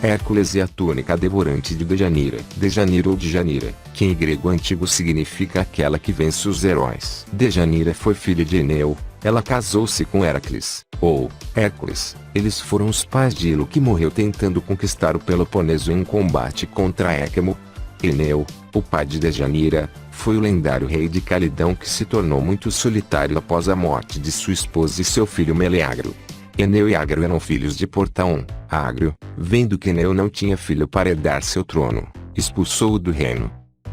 Hércules e a túnica devorante de Dejanira. Dejanira ou Djanira, que em grego antigo significa aquela que vence os heróis. Dejanira foi filha de Eneu. Ela casou-se com Heracles, ou Hércules. Eles foram os pais de Ilo, que morreu tentando conquistar o Peloponeso em um combate contra Équimo. Eneu, o pai de Dejanira, foi o lendário rei de Calidão, que se tornou muito solitário após a morte de sua esposa e seu filho Meleagro. Eneu e Ágrio eram filhos de Portaon. Ágrio, vendo que Eneu não tinha filho para herdar seu trono, expulsou-o do reino.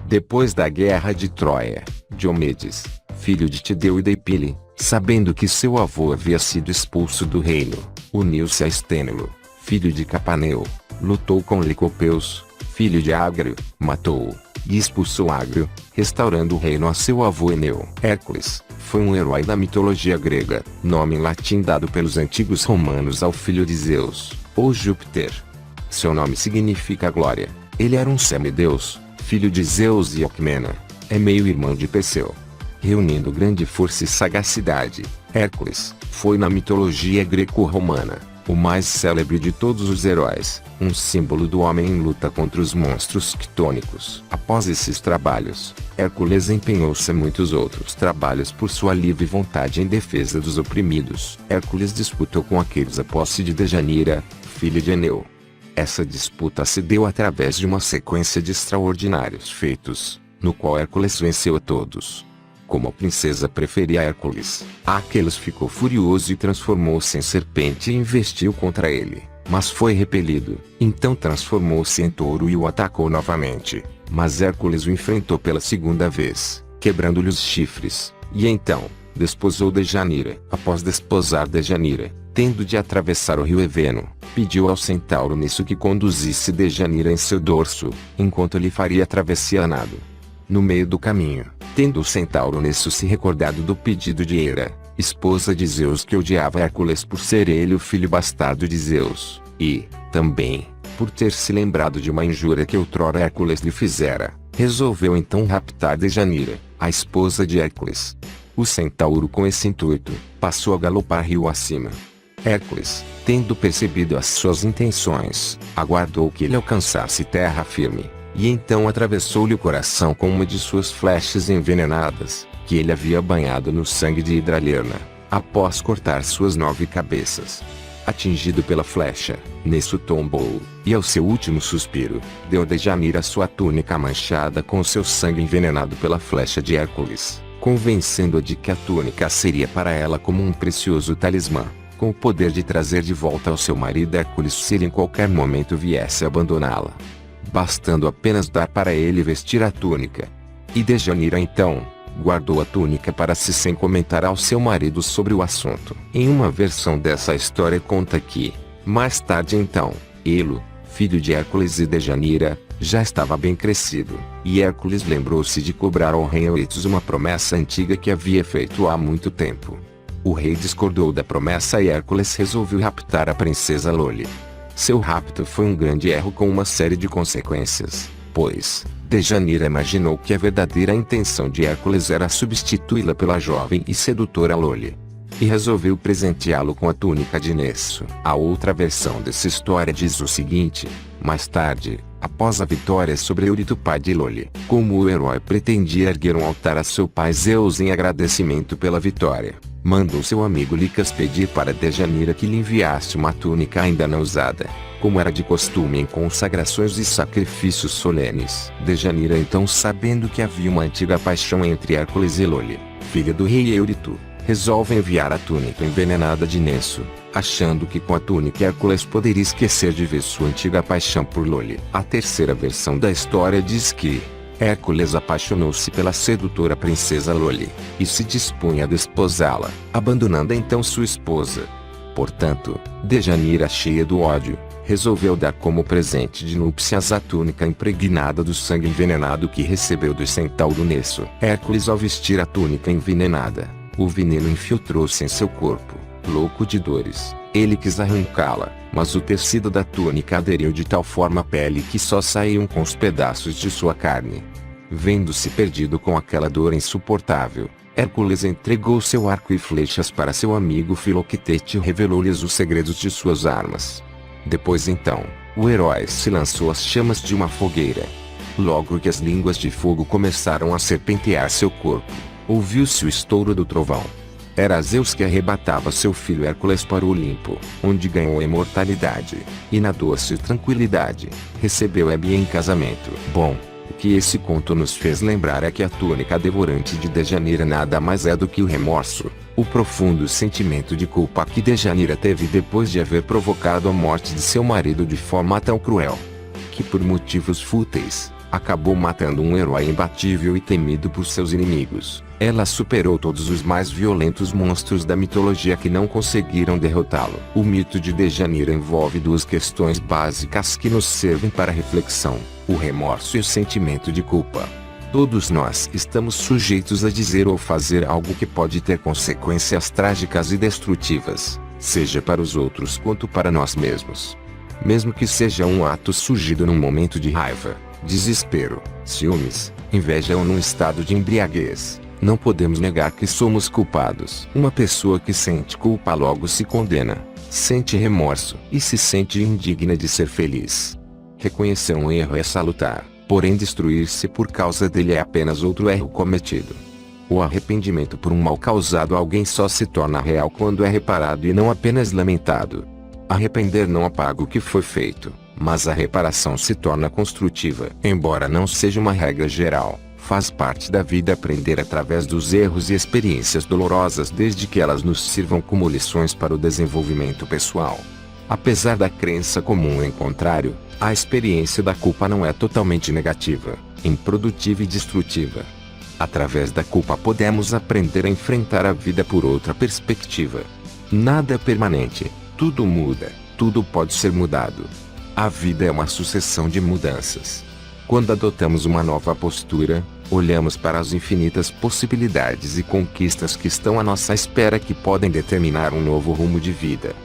Depois da guerra de Troia, Diomedes, filho de Tideu e Deipile, sabendo que seu avô havia sido expulso do reino, uniu-se a Estênelo, filho de Capaneu, lutou com Licopeus, filho de Ágrio, matou-o, e expulsou Ágrio, restaurando o reino a seu avô Eneu. Hércules foi um herói da mitologia grega, nome em latim dado pelos antigos romanos ao filho de Zeus, ou Júpiter. Seu nome significa glória. Ele era um semideus, filho de Zeus e Alcmena, é meio-irmão de Perseu. Reunindo grande força e sagacidade, Hércules foi na mitologia greco-romana o mais célebre de todos os heróis, um símbolo do homem em luta contra os monstros quitônicos. Após esses trabalhos, Hércules empenhou-se em muitos outros trabalhos por sua livre vontade em defesa dos oprimidos. Hércules disputou com Aquiles a posse de Dejanira, filha de Eneu. Essa disputa se deu através de uma sequência de extraordinários feitos, no qual Hércules venceu a todos. Como a princesa preferia Hércules, Aquiles ficou furioso e transformou-se em serpente e investiu contra ele, mas foi repelido. Então transformou-se em touro e o atacou novamente, mas Hércules o enfrentou pela segunda vez, quebrando-lhe os chifres, e então desposou Dejanira. Após desposar Dejanira, tendo de atravessar o rio Eveno, pediu ao centauro Nisso que conduzisse Dejanira em seu dorso, enquanto lhe faria a travessia a nado. No meio do caminho, tendo o centauro Nisso se recordado do pedido de Hera, esposa de Zeus, que odiava Hércules por ser ele o filho bastardo de Zeus, e, também, por ter se lembrado de uma injúria que outrora Hércules lhe fizera, resolveu então raptar Dejanira, a esposa de Hércules. O centauro, com esse intuito, passou a galopar rio acima. Hércules, tendo percebido as suas intenções, aguardou que ele alcançasse terra firme, e então atravessou-lhe o coração com uma de suas flechas envenenadas, que ele havia banhado no sangue de Hidralierna, após cortar suas 9 cabeças. Atingido pela flecha, Nisso tombou, e ao seu último suspiro, deu a Dejanira sua túnica manchada com seu sangue envenenado pela flecha de Hércules, convencendo-a de que a túnica seria para ela como um precioso talismã, com o poder de trazer de volta ao seu marido Hércules se ele em qualquer momento viesse abandoná-la, bastando apenas dar para ele vestir a túnica. E Dejanira então guardou a túnica para si sem comentar ao seu marido sobre o assunto. Em uma versão dessa história conta que, mais tarde então, Ilo, filho de Hércules e Dejanira, já estava bem crescido, e Hércules lembrou-se de cobrar ao rei Oetos uma promessa antiga que havia feito há muito tempo. O rei discordou da promessa e Hércules resolveu raptar a princesa Loli. Seu rapto foi um grande erro com uma série de consequências, pois Dejanira imaginou que a verdadeira intenção de Hércules era substituí-la pela jovem e sedutora Loli, e resolveu presenteá-lo com a túnica de Nisso. A outra versão dessa história diz o seguinte: mais tarde, após a vitória sobre Eurito, pai de Loli, como o herói pretendia erguer um altar a seu pai Zeus em agradecimento pela vitória, mandou seu amigo Licas pedir para Dejanira que lhe enviasse uma túnica ainda não usada, como era de costume em consagrações e sacrifícios solenes. Dejanira então, sabendo que havia uma antiga paixão entre Hércules e Loli, filha do rei Eurito, resolve enviar a túnica envenenada de Nisso, achando que com a túnica Hércules poderia esquecer de vez sua antiga paixão por Loli. A terceira versão da história diz que Hércules apaixonou-se pela sedutora princesa Loli, e se dispunha a desposá-la, abandonando então sua esposa. Portanto, Dejanira, cheia do ódio, resolveu dar como presente de núpcias a túnica impregnada do sangue envenenado que recebeu do centauro Nisso. Hércules, ao vestir a túnica envenenada, o veneno infiltrou-se em seu corpo. Louco de dores, ele quis arrancá-la, mas o tecido da túnica aderiu de tal forma à pele que só saíam com os pedaços de sua carne. Vendo-se perdido com aquela dor insuportável, Hércules entregou seu arco e flechas para seu amigo Filoctete e revelou-lhes os segredos de suas armas. Depois então, O herói se lançou às chamas de uma fogueira. Logo que as línguas de fogo começaram a serpentear seu corpo, ouviu-se o estouro do trovão. Era Zeus que arrebatava seu filho Hércules para o Olimpo, onde ganhou a imortalidade, e na doce tranquilidade, recebeu Hebe em casamento. Bom, o que esse conto nos fez lembrar é que a túnica devorante de Dejanira nada mais é do que o remorso, o profundo sentimento de culpa que Dejanira teve depois de haver provocado a morte de seu marido de forma tão cruel, que por motivos fúteis, acabou matando um herói imbatível e temido por seus inimigos. Ela superou todos os mais violentos monstros da mitologia que não conseguiram derrotá-lo. O mito de Dejanira envolve duas questões básicas que nos servem para reflexão: o remorso e o sentimento de culpa. Todos nós estamos sujeitos a dizer ou fazer algo que pode ter consequências trágicas e destrutivas, seja para os outros quanto para nós mesmos. Mesmo que seja um ato surgido num momento de raiva, desespero, ciúmes, inveja ou num estado de embriaguez, não podemos negar que somos culpados. Uma pessoa que sente culpa logo se condena, sente remorso e se sente indigna de ser feliz. Reconhecer um erro é salutar, porém destruir-se por causa dele é apenas outro erro cometido. O arrependimento por um mal causado a alguém só se torna real quando é reparado e não apenas lamentado. Arrepender não apaga o que foi feito, mas a reparação se torna construtiva. Embora não seja uma regra geral, faz parte da vida aprender através dos erros e experiências dolorosas desde que elas nos sirvam como lições para o desenvolvimento pessoal. Apesar da crença comum em contrário, a experiência da culpa não é totalmente negativa, improdutiva e destrutiva. Através da culpa podemos aprender a enfrentar a vida por outra perspectiva. Nada é permanente, tudo muda, tudo pode ser mudado. A vida é uma sucessão de mudanças. Quando adotamos uma nova postura, olhamos para as infinitas possibilidades e conquistas que estão à nossa espera que podem determinar um novo rumo de vida.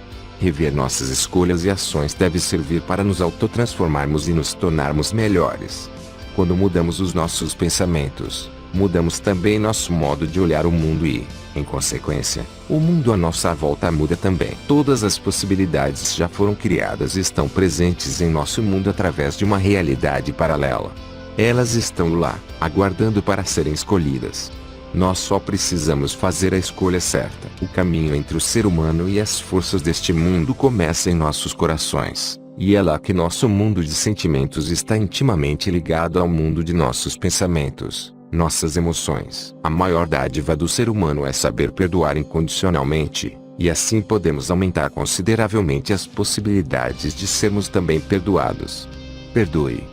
Rever nossas escolhas e ações deve servir para nos autotransformarmos e nos tornarmos melhores. Quando mudamos os nossos pensamentos, mudamos também nosso modo de olhar o mundo e, em consequência, o mundo à nossa volta muda também. Todas as possibilidades já foram criadas e estão presentes em nosso mundo através de uma realidade paralela. Elas estão lá, aguardando para serem escolhidas. Nós só precisamos fazer a escolha certa. O caminho entre o ser humano e as forças deste mundo começa em nossos corações, e é lá que nosso mundo de sentimentos está intimamente ligado ao mundo de nossos pensamentos, nossas emoções. A maior dádiva do ser humano é saber perdoar incondicionalmente, e assim podemos aumentar consideravelmente as possibilidades de sermos também perdoados. Perdoe.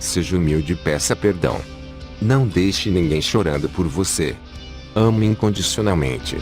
Seja humilde e peça perdão. Não deixe ninguém chorando por você. Ame incondicionalmente.